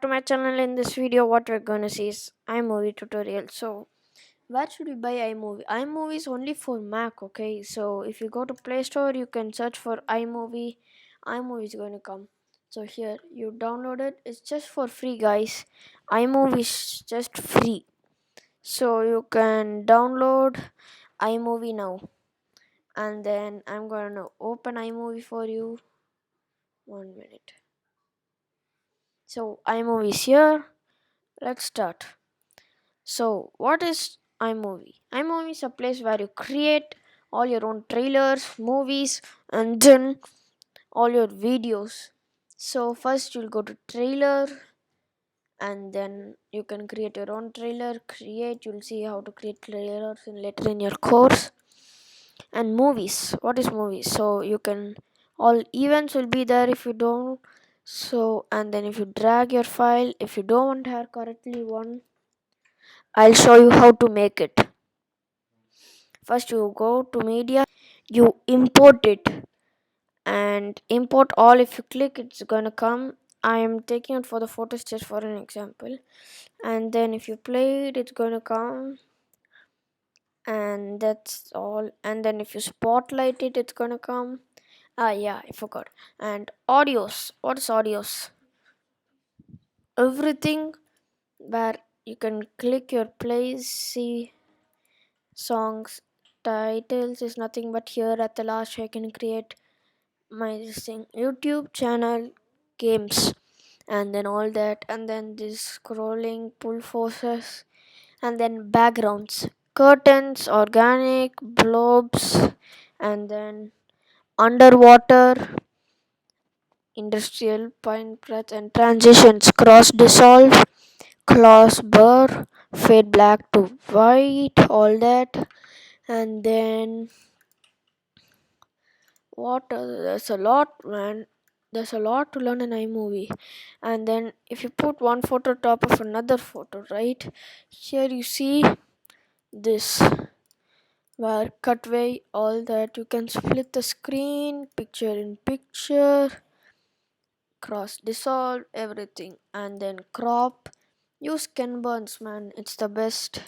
To my channel. In this video what we're gonna see is iMovie tutorial. So where should we buy iMovie? iMovie is only for Mac, okay? So if you go to Play Store you can search for iMovie. iMovie is going to come. So here you download it. It's just for free, guys. iMovie is just free. So you can download iMovie now. And then I'm gonna open iMovie for you. 1 minute. So iMovie is here. Let's start. So, what is iMovie? iMovie is a place where you create all your own trailers, movies, and then all your videos. So, first you'll go to trailer, and then you can create your own trailer. You'll see how to create trailers later in your course. And movies. What is movies? So, you can all events will be there if you don't. So, and then if you drag your file, if you don't have correctly one, I'll show you how to make it. First you go to media, you import it, and import all. If you click, it's gonna come. I am taking it for the photos just for an example. And then if you play it, it's gonna come, and that's all. And then if you spotlight it, it's gonna come. Yeah, I forgot. And audios. What is audios? Everything where you can click your plays, see songs, titles is nothing but here at the last I can create my YouTube channel, games, and then all that, and then this scrolling, pull forces, and then backgrounds, curtains, organic, blobs, and then underwater, industrial, pine breath, and transitions, cross dissolve, cross blur, fade black to white, all that, and then there's a lot, man. There's a lot to learn in iMovie. And then if you put one photo top of another photo, right? Here you see this where cutaway, all that. You can split the screen, picture in picture, cross dissolve, everything. And then crop. Use Ken Burns, man. It's the best.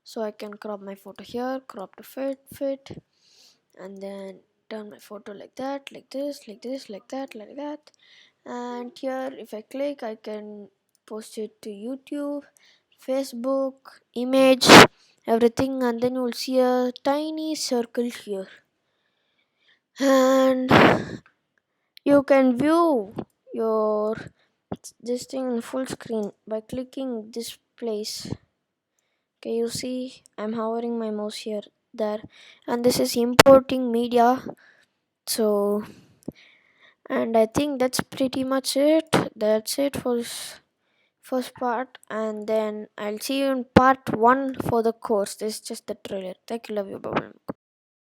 So I can crop my photo here, crop to fit, and then turn my photo like that, like this, like this, like that, like that. And here if I click, I can post it to YouTube, Facebook, image, everything, and then you'll see a tiny circle here, and you can view your this thing in full screen by clicking this place. Okay, you see I'm hovering my mouse here, there, and this is importing media. So, and I think that's pretty much it. That's it for this first part, and then I'll see you in part 1 for the course. This is just the trailer. Thank you, love you, bye.